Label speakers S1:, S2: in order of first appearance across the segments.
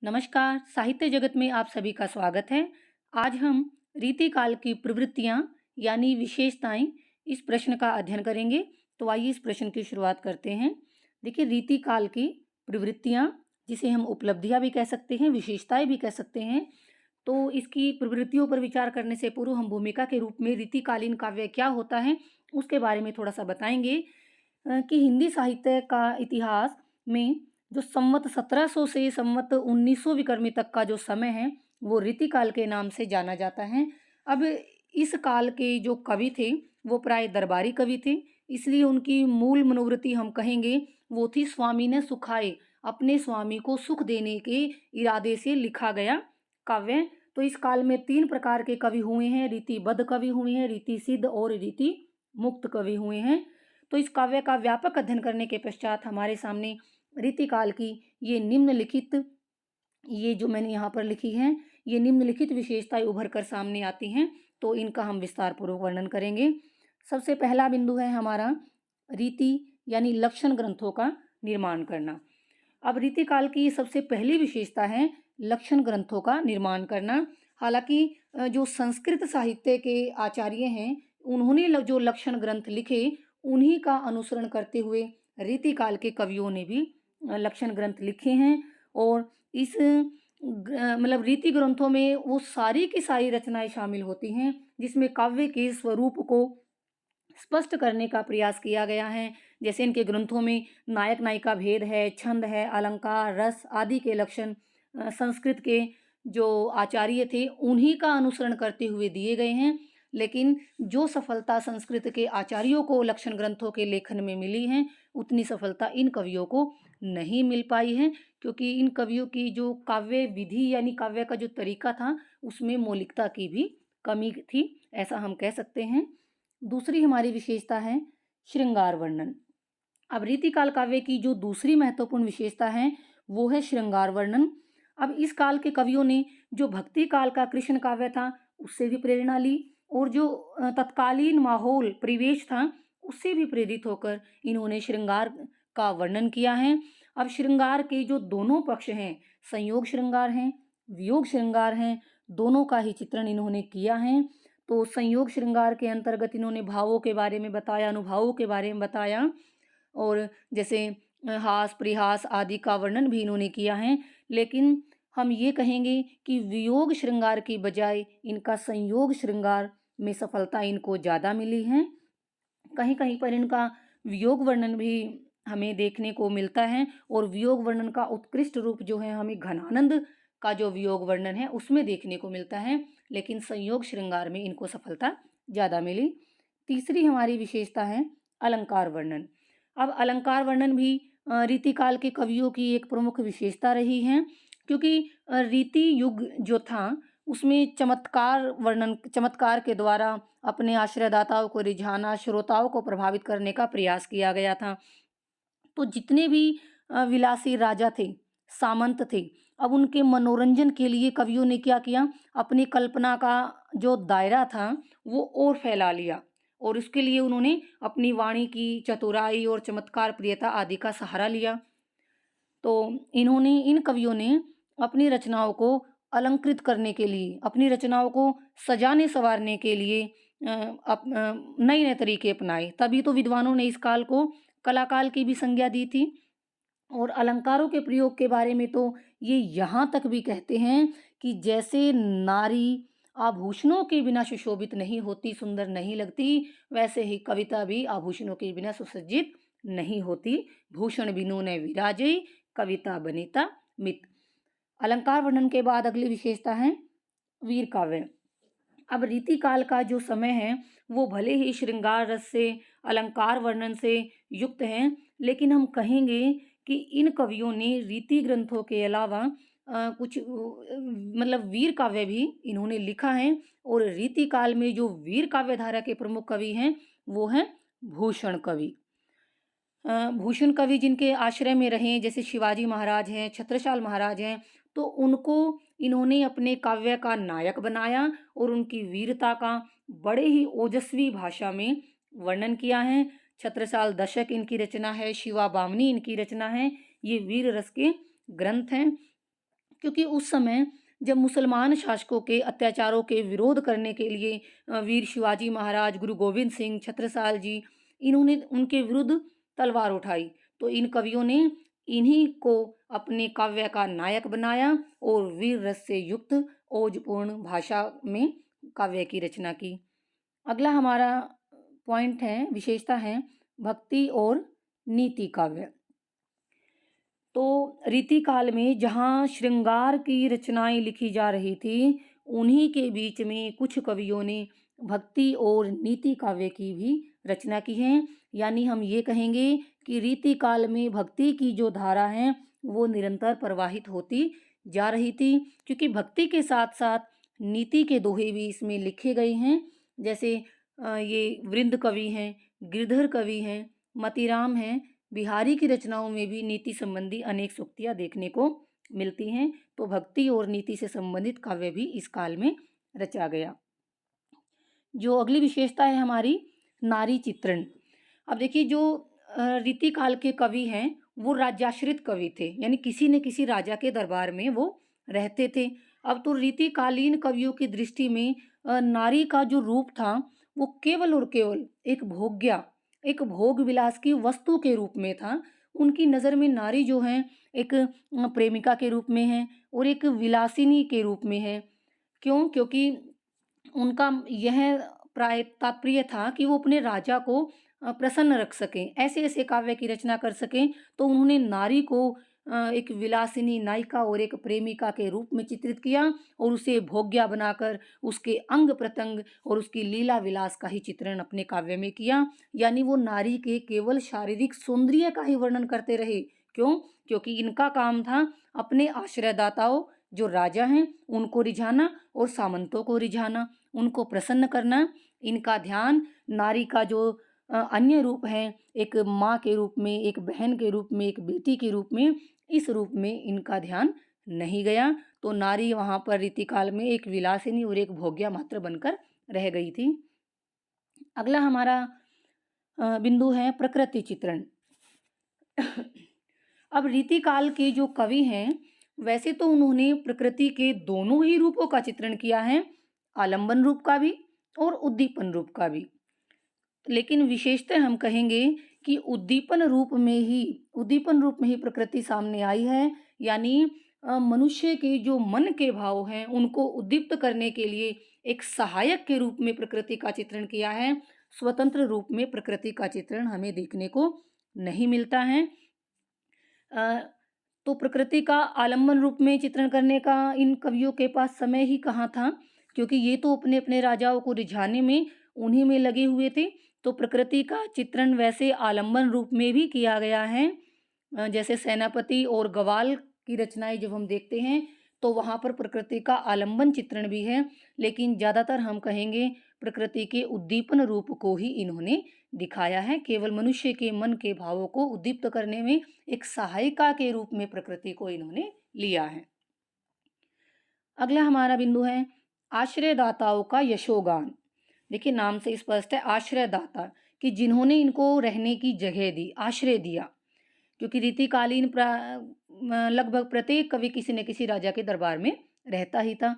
S1: नमस्कार, साहित्य जगत में आप सभी का स्वागत है। आज हम रीतिकाल की प्रवृत्तियाँ यानी विशेषताएँ इस प्रश्न का अध्ययन करेंगे। तो आइए इस प्रश्न की शुरुआत करते हैं। देखिए रीतिकाल की प्रवृत्तियाँ जिसे हम उपलब्धियाँ भी कह सकते हैं, विशेषताएँ भी कह सकते हैं। तो इसकी प्रवृत्तियों पर विचार करने से पूर्व हम भूमिका के रूप में रीतिकालीन काव्य क्या होता है, उसके बारे में थोड़ा-सा बताएँगे। कि हिंदी साहित्य का इतिहास में जो संवत 1700 से संवत 1900 विक्रमी तक का जो समय है, वो रीतिकाल के नाम से जाना जाता है। अब इस काल के जो कवि थे, वो प्राय दरबारी कवि थे, इसलिए उनकी मूल मनोवृत्ति हम कहेंगे, वो थी स्वामी ने सुखाए, अपने स्वामी को सुख देने के इरादे से लिखा गया काव्य। तो इस काल में 3 प्रकार के कवि हुए हैं, रीतिबद्ध कवि हुए हैं, रीतिसिद्ध और रीति मुक्त कवि हुए हैं। तो इस काव्य का व्यापक अध्ययन करने के पश्चात हमारे सामने रीतिकाल की ये निम्नलिखित ये जो मैंने यहाँ पर लिखी हैं, ये निम्नलिखित विशेषताएँ उभर कर सामने आती हैं, तो इनका हम विस्तार पूर्वक वर्णन करेंगे। सबसे पहला बिंदु है हमारा रीति यानी लक्षण ग्रंथों का निर्माण करना। अब रीतिकाल की सबसे पहली विशेषता है लक्षण ग्रंथों का निर्माण करना। हालाँकि जो संस्कृत साहित्य के आचार्य हैं, उन्होंने जो लक्षण ग्रंथ लिखे, उन्हीं का अनुसरण करते हुए रीतिकाल के कवियों ने भी लक्षण ग्रंथ लिखे हैं और इस मतलब रीति ग्रंथों में वो सारी की सारी रचनाएँ शामिल होती हैं, जिसमें काव्य के स्वरूप को स्पष्ट करने का प्रयास किया गया है। जैसे इनके ग्रंथों में नायक-नायिका भेद है, छंद है, अलंकार, रस आदि के लक्षण संस्कृत के जो आचार्य थे, उन्हीं का अनुसरण करते हुए दिए गए हैं। लेकिन जो सफलता संस्कृत के आचार्यों को लक्षण ग्रंथों के लेखन में मिली है, उतनी सफलता इन कवियों को नहीं मिल पाई है, क्योंकि इन कवियों की जो काव्य विधि यानी काव्य का जो तरीका था, उसमें मौलिकता की भी कमी थी, ऐसा हम कह सकते हैं। दूसरी हमारी विशेषता है श्रृंगार वर्णन। अब रीतिकाल काव्य की जो दूसरी महत्वपूर्ण विशेषता है, वो है श्रृंगार वर्णन। अब इस काल के कवियों ने जो भक्ति काल का कृष्ण काव्य था, उससे भी प्रेरणा ली और जो तत्कालीन माहौल, परिवेश था, उससे भी प्रेरित होकर इन्होंने श्रृंगार का वर्णन किया है। अब श्रृंगार के जो दोनों पक्ष हैं, संयोग श्रृंगार हैं, वियोग श्रृंगार हैं, दोनों का ही चित्रण इन्होंने किया है। तो संयोग श्रृंगार के अंतर्गत इन्होंने भावों के बारे में बताया, अनुभवों के बारे में बताया और जैसे हास, परिहास आदि का वर्णन भी इन्होंने किया है। लेकिन हम ये कहेंगे कि वियोग श्रृंगार की बजाय इनका संयोग श्रृंगार में सफलता इनको ज़्यादा मिली है। कहीं-कहीं पर इनका वियोग वर्णन भी हमें देखने को मिलता है और वियोग वर्णन का उत्कृष्ट रूप जो है हमें घनानंद का जो वियोग वर्णन है उसमें देखने को मिलता है, लेकिन संयोग श्रृंगार में इनको सफलता ज़्यादा मिली। तीसरी हमारी विशेषता है अलंकार वर्णन। अब अलंकार वर्णन भी रीतिकाल के कवियों की एक प्रमुख विशेषता रही है, क्योंकि रीति युग जो था, उसमें चमत्कार के द्वारा अपने आश्रयदाताओं को रिझाना, श्रोताओं को प्रभावित करने का प्रयास किया गया था। तो जितने भी विलासी राजा थे, सामंत थे, अब उनके मनोरंजन के लिए कवियों ने क्या किया, अपनी कल्पना का जो दायरा था, वो और फैला लिया और उसके लिए उन्होंने अपनी वाणी की चतुराई और चमत्कार प्रियता आदि का सहारा लिया। तो इन कवियों ने अपनी रचनाओं को अलंकृत करने के लिए, अपनी रचनाओं को सजाने-सँवारने के लिए नए-नए तरीके अपनाए। तभी तो विद्वानों ने इस काल को कला काल की भी संज्ञा दी थी और अलंकारों के प्रयोग के बारे में तो ये यहाँ तक भी कहते हैं कि जैसे नारी आभूषणों के बिना सुशोभित नहीं होती, सुंदर नहीं लगती, वैसे ही कविता भी आभूषणों के बिना सुसज्जित नहीं होती। भूषण बिनु न विराजे, कविता बनिता मित। अलंकार वर्णन के बाद अगली विशेषता है वीर काव्य। अब रीतिकाल का जो समय है, वो भले ही श्रृंगार रस से, अलंकार वर्णन से युक्त है, लेकिन हम कहेंगे कि इन कवियों ने रीति ग्रंथों के अलावा कुछ मतलब वीर काव्य भी इन्होंने लिखा है और रीतिकाल में जो वीर काव्य धारा के प्रमुख कवि हैं, वो हैं भूषण कवि। भूषण कवि जिनके आश्रय में रहे, जैसे शिवाजी महाराज हैं, छत्रसाल महाराज हैं, तो उनको इन्होंने अपने काव्य का नायक बनाया और उनकी वीरता का बड़े ही ओजस्वी भाषा में वर्णन किया है। छत्रसाल दशक इनकी रचना है, शिवा बामनी इनकी रचना है। ये वीर रस के ग्रंथ हैं, क्योंकि उस समय जब मुसलमान शासकों के अत्याचारों के विरोध करने के लिए वीर शिवाजी महाराज, गुरु गोविंद सिंह, छत्रसाल जी, इन्होंने उनके विरुद्ध तलवार उठाई। तो इन कवियों ने इन्हीं को अपने काव्य का नायक बनाया और वीर रस से युक्त ओजपूर्ण भाषा में काव्य की रचना की। अगला हमारा पॉइंट है, विशेषता है भक्ति और नीति काव्य। तो रीति काल में जहाँ श्रृंगार की रचनाएं लिखी जा रही थी, उन्हीं के बीच में कुछ कवियों ने भक्ति और नीति काव्य की भी रचना की है। यानी हम ये कहेंगे कि रीति काल में भक्ति की जो धारा है वो निरंतर प्रवाहित होती जा रही थी, क्योंकि भक्ति के साथ साथ नीति के दोहे भी इसमें लिखे गए हैं। जैसे ये वृंद कवि हैं, गिरधर कवि हैं, मतीराम हैं, बिहारी की रचनाओं में भी नीति संबंधी अनेक सूक्तियाँ देखने को मिलती हैं। तो भक्ति और नीति से संबंधित काव्य भी इस काल में रचा गया। जो अगली विशेषता है हमारी, नारी चित्रण। अब देखिए, जो रीति काल के कवि हैं वो राज्याश्रित कवि थे, यानी किसी न किसी राजा के दरबार में वो रहते थे। अब तो रीतिकालीन कवियों की दृष्टि में नारी का जो रूप था वो केवल और केवल एक भोग विलास की वस्तु के रूप में था। उनकी नज़र में नारी जो है एक प्रेमिका के रूप में है और एक विलासिनी के रूप में है। क्यों? क्योंकि उनका यह तात्पर्य था कि वो अपने राजा को प्रसन्न रख सकें, ऐसे ऐसे काव्य की रचना कर सकें। तो उन्होंने नारी को एक विलासिनी नायिका और एक प्रेमिका के रूप में चित्रित किया और उसे भोग्या बनाकर उसके अंग प्रत्यंग और उसकी लीला विलास का ही चित्रण अपने काव्य में किया। यानी वो नारी के केवल शारीरिक सौंदर्य का ही वर्णन करते रहे। क्यों? क्योंकि इनका काम था अपने आश्रयदाताओं जो राजा हैं उनको रिझाना और सामंतों को रिझाना, उनको प्रसन्न करना। इनका ध्यान नारी का जो अन्य रूप है, एक माँ के रूप में, एक बहन के रूप में, एक बेटी के रूप में, इस रूप में इनका ध्यान नहीं गया। तो नारी वहाँ पर रीतिकाल में एक विलासिनी और एक भोग्या मात्र बनकर रह गई थी। अगला हमारा बिंदु है प्रकृति चित्रण। अब रीतिकाल के जो कवि हैं वैसे तो उन्होंने प्रकृति के दोनों ही रूपों का चित्रण किया है, आलंबन रूप का भी और उद्दीपन रूप का भी। लेकिन विशेषतः हम कहेंगे कि उद्दीपन रूप में ही प्रकृति सामने आई है। यानी मनुष्य के जो मन के भाव हैं उनको उद्दीप्त करने के लिए एक सहायक के रूप में प्रकृति का चित्रण किया है। स्वतंत्र रूप में प्रकृति का चित्रण हमें देखने को नहीं मिलता है। तो प्रकृति का आलंबन रूप में चित्रण करने का इन कवियों के पास समय ही कहाँ था, क्योंकि ये तो अपने अपने राजाओं को रिझाने में उन्हीं में लगे हुए थे। तो प्रकृति का चित्रण वैसे आलंबन रूप में भी किया गया है। जैसे सेनापति और गवाल की रचनाएं जब हम देखते हैं तो वहाँ पर प्रकृति का आलंबन चित्रण भी है, लेकिन ज़्यादातर हम कहेंगे प्रकृति के उद्दीपन रूप को ही इन्होंने दिखाया है। केवल मनुष्य के मन के भावों को उद्दीप्त करने में एक सहायिका के रूप में प्रकृति को इन्होंने लिया है। अगला हमारा बिंदु है आश्रयदाताओं का यशोगान। देखिए, नाम से स्पष्ट है आश्रयदाता, कि जिन्होंने इनको रहने की जगह दी, आश्रय दिया। क्योंकि रीतिकालीन लगभग प्रत्येक कवि किसी न किसी राजा के दरबार में रहता ही था।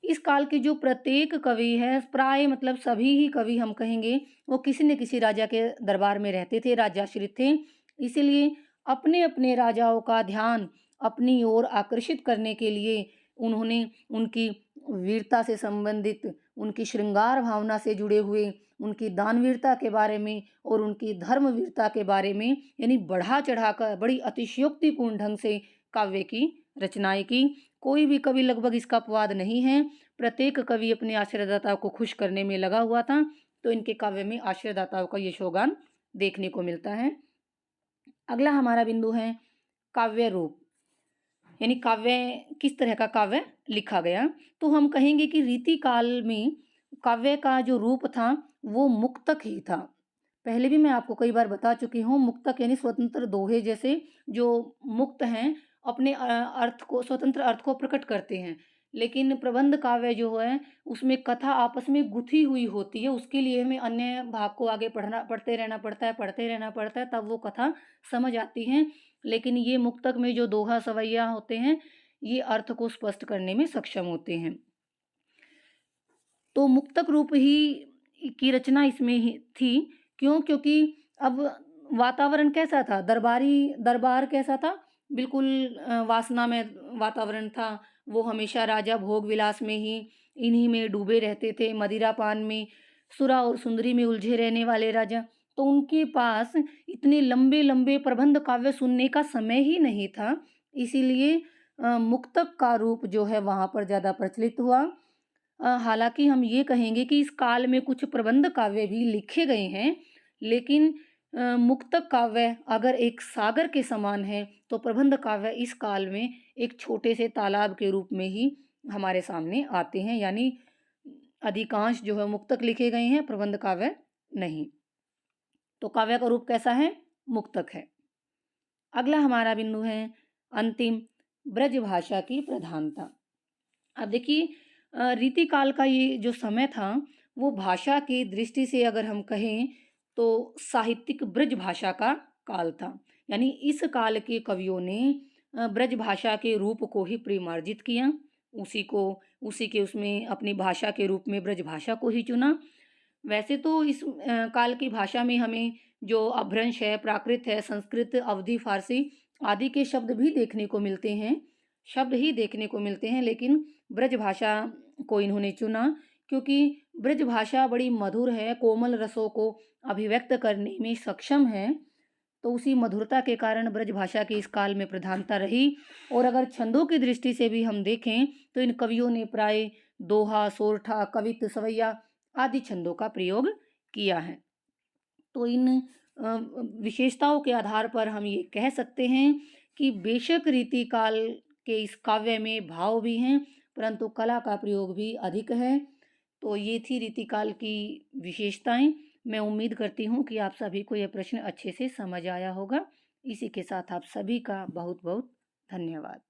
S1: इस काल के जो प्रत्येक कवि है, प्राय मतलब सभी ही कवि हम कहेंगे, वो किसी न किसी राजा के दरबार में रहते थे, राजाश्रित थे। इसीलिए अपने अपने राजाओं का ध्यान अपनी ओर आकर्षित करने के लिए उन्होंने उनकी वीरता से संबंधित, उनकी श्रृंगार भावना से जुड़े हुए, उनकी दानवीरता के बारे में और उनकी धर्मवीरता के बारे में, यानी बढ़ा चढ़ाकर बड़ी अतिशयोक्तिपूर्ण ढंग से काव्य की रचनाएं की। कोई भी कवि लगभग इसका अपवाद नहीं है। प्रत्येक कवि अपने आश्रयदाताओं को खुश करने में लगा हुआ था। तो इनके काव्य में आश्रयदाताओं का यशोगान देखने को मिलता है। अगला हमारा बिंदु है काव्य रूप, यानी काव्य किस तरह का काव्य लिखा गया। तो हम कहेंगे कि रीति काल में काव्य का जो रूप था वो मुक्तक ही था। पहले भी मैं आपको कई बार बता चुकी हूँ, मुक्तक यानी स्वतंत्र दोहे जैसे जो मुक्त हैं अपने अर्थ को, स्वतंत्र अर्थ को प्रकट करते हैं। लेकिन प्रबंध काव्य जो है उसमें कथा आपस में गुथी हुई होती है, उसके लिए हमें अन्य भाग को आगे पढ़ते रहना पड़ता है, तब वो कथा समझ आती है। लेकिन ये मुक्तक में जो दोहा सवैया होते हैं ये अर्थ को स्पष्ट करने में सक्षम होते हैं। तो मुक्तक रूप ही की रचना इसमें ही थी। क्यों? क्योंकि अब वातावरण कैसा था? दरबार कैसा था? बिल्कुल वासना में वातावरण था। वो हमेशा राजा भोग विलास में ही इन्हीं में डूबे रहते थे, मदिरा पान में, सुरा और सुंदरी में उलझे रहने वाले राजा। तो उनके पास इतने लंबे-लंबे प्रबंध काव्य सुनने का समय ही नहीं था। इसीलिए मुक्तक का रूप जो है वहाँ पर ज़्यादा प्रचलित हुआ। हालाँकि हम ये कहेंगे कि इस काल में कुछ प्रबंध काव्य भी लिखे गए हैं, लेकिन मुक्तक काव्य अगर एक सागर के समान है, तो प्रबंध काव्य इस काल में एक छोटे से तालाब के रूप में ही हमारे सामने आते हैं, यानी अधिकांश जो है मुक्तक लिखे गए हैं, प्रबंध काव्य नहीं। तो काव्य का रूप कैसा है? मुक्तक है। अगला हमारा बिंदु है अंतिम, ब्रज भाषा की प्रधानता। अब देखिए रीतिकाल का ये जो समय था, वो भाषा की दृष्टि से अगर हम कहें, तो साहित्यिक ब्रज भाषा का काल था। यानी इस काल के कवियों ने ब्रज भाषा के रूप को ही परिमार्जित किया, उसी के उसमें अपनी भाषा के रूप में ब्रज भाषा को ही चुना। वैसे तो इस काल की भाषा में हमें जो अपभ्रंश है, प्राकृत है, संस्कृत, अवधी, फ़ारसी आदि के शब्द भी देखने को मिलते हैं। शब्द ही देखने को मिलते हैं, लेकिन ब्रज भाषा को इन्होंने चुना क्योंकि ब्रज भाषा बड़ी मधुर है, कोमल रसों को अभिव्यक्त करने में सक्षम है। तो उसी मधुरता के कारण ब्रज भाषा की इस काल में प्रधानता रही। और अगर छंदों की दृष्टि से भी हम देखें, तो इन कवियों ने प्राय दोहा, सोरठा, कवित्त, सवैया आदि छंदों का प्रयोग किया है। तो इन विशेषताओं के आधार पर हम ये कह सकते हैं कि बेशक रीतिकाल के इस काव्य में भाव भी हैं, परंतु कला का प्रयोग भी अधिक है। तो ये थी रीतिकाल की विशेषताएँ। मैं उम्मीद करती हूँ कि आप सभी को यह प्रश्न अच्छे से समझ आया होगा। इसी के साथ आप सभी का बहुत-बहुत धन्यवाद।